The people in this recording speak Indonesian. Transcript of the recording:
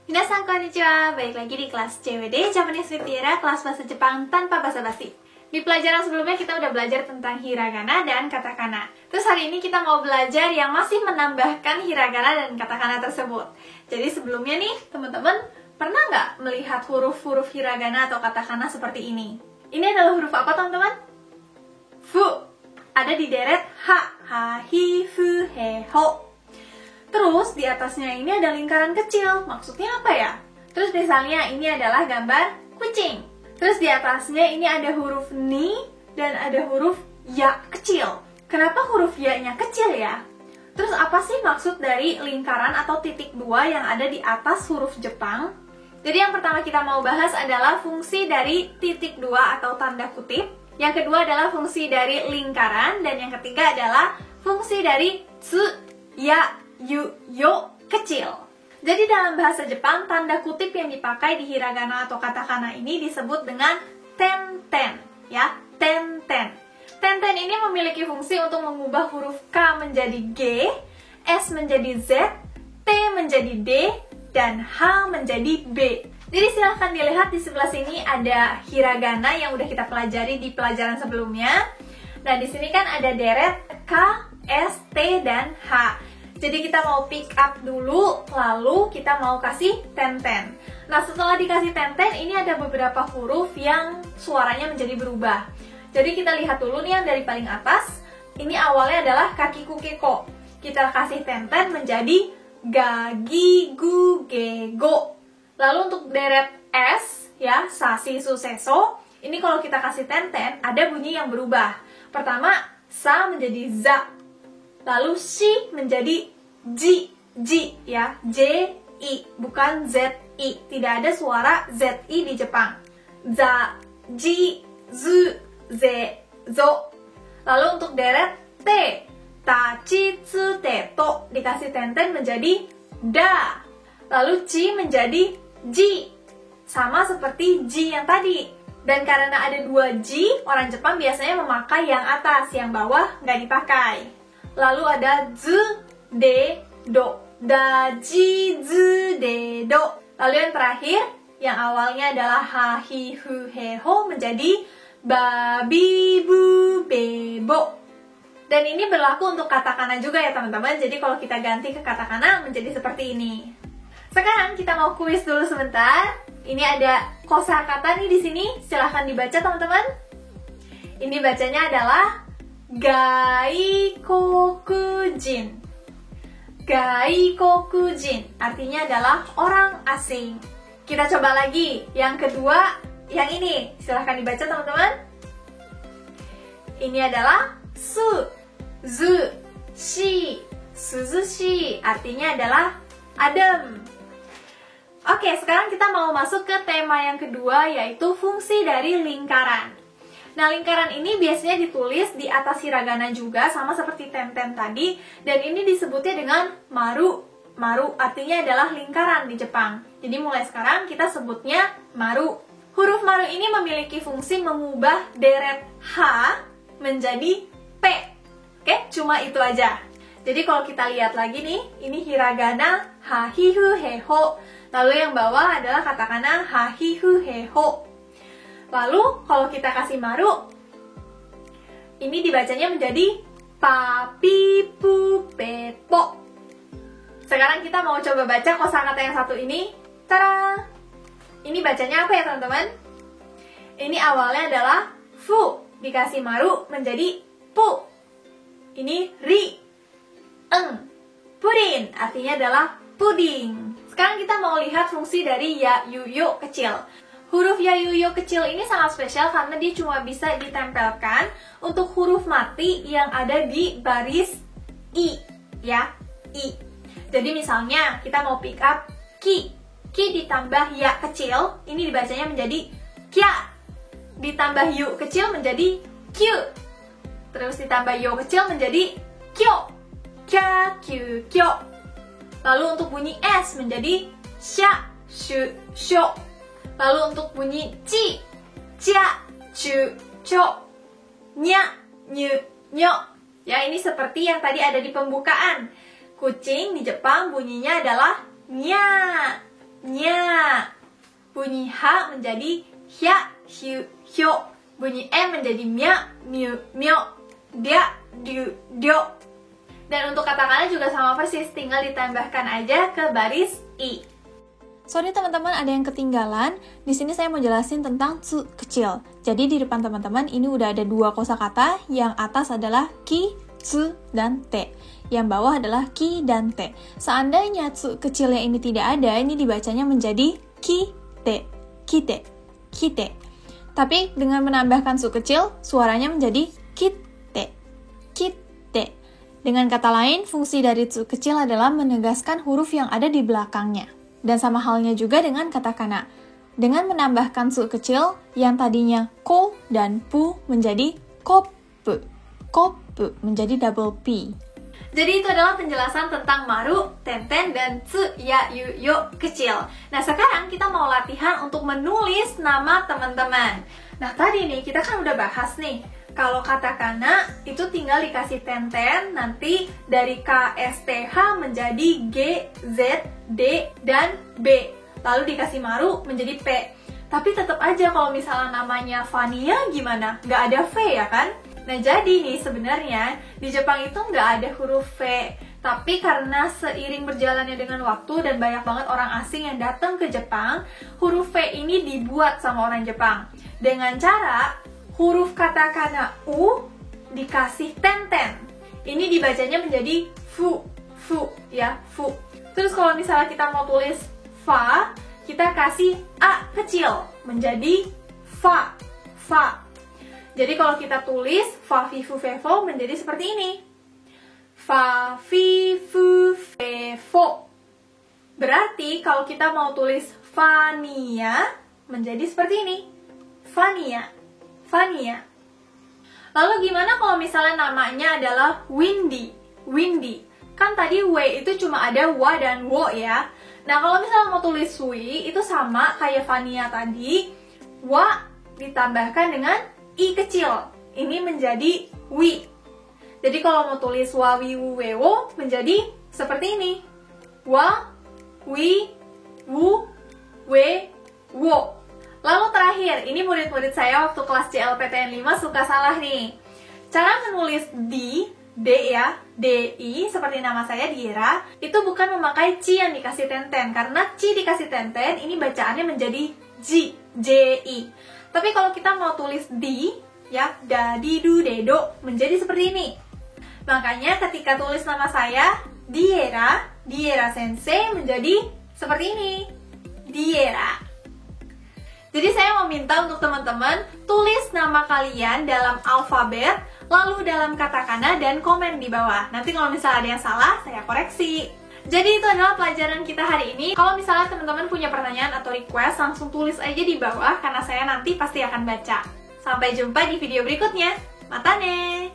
Minasan konnichiwa, balik lagi di kelas CWD Japanese with Tiara, kelas bahasa Jepang tanpa basa-basi. Di pelajaran sebelumnya kita udah belajar tentang hiragana dan katakana. Terus hari ini kita mau belajar yang masih menambahkan hiragana dan katakana tersebut. Jadi sebelumnya nih, teman-teman pernah nggak melihat huruf-huruf hiragana atau katakana seperti ini? Ini adalah huruf apa, teman-teman? Fu. Ada di deret ha, ha, hi, fu, he, ho. Terus di atasnya ini ada lingkaran kecil, maksudnya apa ya? Terus misalnya ini adalah gambar kucing. Terus di atasnya ini ada huruf ni dan ada huruf ya kecil. Kenapa huruf ya-nya kecil ya? Terus apa sih maksud dari lingkaran atau titik dua yang ada di atas huruf Jepang? Jadi yang pertama kita mau bahas adalah fungsi dari titik dua atau tanda kutip. Yang kedua adalah fungsi dari lingkaran. Dan yang ketiga adalah fungsi dari tsu, ya, yu, yo kecil. Jadi dalam bahasa Jepang, tanda kutip yang dipakai di hiragana atau katakana ini disebut dengan ten-ten, ya, ten-ten. Ten-ten ini memiliki fungsi untuk mengubah huruf K menjadi G, S menjadi Z, T menjadi D, dan H menjadi B. Jadi silahkan dilihat di sebelah sini ada hiragana yang udah kita pelajari di pelajaran sebelumnya. Nah di sini kan ada deret K, S, T, dan H. Jadi kita mau pick up dulu, lalu kita mau kasih ten-ten. Nah setelah dikasih ten-ten, ini ada beberapa huruf yang suaranya menjadi berubah. Jadi kita lihat dulu nih yang dari paling atas. Ini awalnya adalah kakiku keko. Kita kasih ten-ten menjadi ga, gi, gu, ge, go. Lalu untuk deret S, ya, sa, si, su, se, so. Ini kalau kita kasih ten-ten, ada bunyi yang berubah. Pertama, sa menjadi za. Lalu shi menjadi ji, ji, ya, j, i, bukan z, i. Tidak ada suara z, i di Jepang. Za, ji, zu, ze, zo. Lalu untuk deret t, ta, chi, tsu, te, to. Dikasih ten-ten menjadi da. Lalu chi menjadi ji. Sama seperti ji yang tadi. Dan karena ada dua ji, orang Jepang biasanya memakai yang atas, yang bawah nggak dipakai. Lalu ada zu, de, do. Da, ji, zu, de, do. Lalu yang terakhir, yang awalnya adalah ha, hi, hu, he, ho menjadi ba, bi, bu, be, bo. Dan ini berlaku untuk katakana juga ya teman-teman. Jadi kalau kita ganti ke katakana menjadi seperti ini. Sekarang kita mau kuis dulu sebentar. Ini ada kosakata nih di sini. Silahkan dibaca teman-teman. Ini bacanya adalah gaikokujin. Gaikokujin artinya adalah orang asing. Kita coba lagi. Yang kedua, yang ini. Silahkan dibaca teman-teman. Ini adalah su, zu, shi, suzushi. Artinya adalah adem. Oke, sekarang kita mau masuk ke tema yang kedua, yaitu fungsi dari lingkaran. Nah, lingkaran ini biasanya ditulis di atas hiragana juga, sama seperti ten-ten tadi. Dan ini disebutnya dengan maru. Maru artinya adalah lingkaran di Jepang. Jadi mulai sekarang kita sebutnya maru. Huruf maru ini memiliki fungsi mengubah deret H menjadi P. Oke, cuma itu aja. Jadi kalau kita lihat lagi nih, ini hiragana ha, hi, hu, he, ho. Lalu yang bawah adalah katakana ha, hi, hu, he, ho. Lalu kalau kita kasih maru, ini dibacanya menjadi pa, pi, pu, pe, po. Sekarang kita mau coba baca kosakata yang satu ini. Tada! Ini bacanya apa ya teman-teman? Ini awalnya adalah fu, dikasih maru menjadi pu. Ini ri, eng, pudin, artinya adalah puding. Sekarang kita mau lihat fungsi dari ya, yu, yo kecil. Huruf ya, yu, yo kecil ini sangat spesial karena dia cuma bisa ditempelkan untuk huruf mati yang ada di baris i, ya, i. Jadi misalnya kita mau pick up ki. Ki ditambah ya kecil, ini dibacanya menjadi kya. Ditambah yu kecil menjadi kyu. Terus ditambah yo kecil menjadi kyo. Kya, kyu, kyo. Lalu untuk bunyi S menjadi sya, shu, sho. Lalu untuk bunyi ci, cia, cu, co. Nya, nyu, nyo. Ya, ini seperti yang tadi ada di pembukaan. Kucing di Jepang bunyinya adalah nya. nya. Bunyi H menjadi hya, hyu, hyo. Bunyi M menjadi mya, myu, myo, dia, du, dio. Dan untuk katakana juga sama persis, tinggal ditambahkan aja ke baris I. Sorry teman-teman, ada yang ketinggalan. Di sini saya mau jelasin tentang tsu kecil. Jadi di depan teman-teman ini udah ada 2 kosakata, yang atas adalah ki, tsu, dan te. Yang bawah adalah ki dan te. Seandainya tsu kecilnya ini tidak ada, ini dibacanya menjadi ki, te, kite, kite. Tapi dengan menambahkan tsu kecil, suaranya menjadi kite, kite. Dengan kata lain, fungsi dari tsu kecil adalah menegaskan huruf yang ada di belakangnya. Dan sama halnya juga dengan katakana. Dengan menambahkan tsu kecil, yang tadinya ko dan pu menjadi kopu. Kopu menjadi double P. Jadi itu adalah penjelasan tentang maru, tenten, dan tsu, ya, yu, yo kecil. Nah sekarang kita mau latihan untuk menulis nama teman-teman. Nah tadi nih kita kan udah bahas nih, kalau katakana itu tinggal dikasih tenten, nanti dari K, S, T, H menjadi G, Z, D, dan B. Lalu dikasih maru menjadi P. Tapi tetap aja kalau misalnya namanya Vania gimana? Nggak ada V ya kan? Nah jadi nih sebenarnya di Jepang itu nggak ada huruf V. Tapi karena seiring berjalannya dengan waktu dan banyak banget orang asing yang datang ke Jepang, huruf V ini dibuat sama orang Jepang. Dengan cara huruf katakana U dikasih tenten. Ini dibacanya menjadi fu, fu, ya, fu. Terus kalau misalnya kita mau tulis fa, kita kasih A kecil, menjadi fa, fa. Jadi kalau kita tulis fa, fi, fu, fe, fo menjadi seperti ini. Fa, fi, fu, fe, fo. Berarti kalau kita mau tulis Vania menjadi seperti ini. Vania. Vania. Lalu gimana kalau misalnya namanya adalah Windy? Windy. Kan tadi W itu cuma ada wa dan wo ya. Nah kalau misalnya mau tulis Wi itu sama kayak Vania tadi. Wa ditambahkan dengan I kecil. Ini menjadi Wi. Jadi kalau mau tulis wa, wi, wu, we, wo menjadi seperti ini. Wa, wi, wu, we, wo. Lalu terakhir, ini murid-murid saya waktu kelas CLPTN 5 suka salah nih. Cara menulis D ya, DI, seperti nama saya Diera, itu bukan memakai ci yang dikasih tenten. Karena ci dikasih tenten, ini bacaannya menjadi J, JI. Tapi kalau kita mau tulis D, ya, dadi, du, dedo, menjadi seperti ini. Makanya ketika tulis nama saya, Diera, Diera Sensei menjadi seperti ini. Diera. Jadi saya mau minta untuk teman-teman tulis nama kalian dalam alfabet, lalu dalam katakana dan komen di bawah. Nanti kalau misalnya ada yang salah, saya koreksi. Jadi itu adalah pelajaran kita hari ini. Kalau misalnya teman-teman punya pertanyaan atau request, langsung tulis aja di bawah karena saya nanti pasti akan baca. Sampai jumpa di video berikutnya. Matane!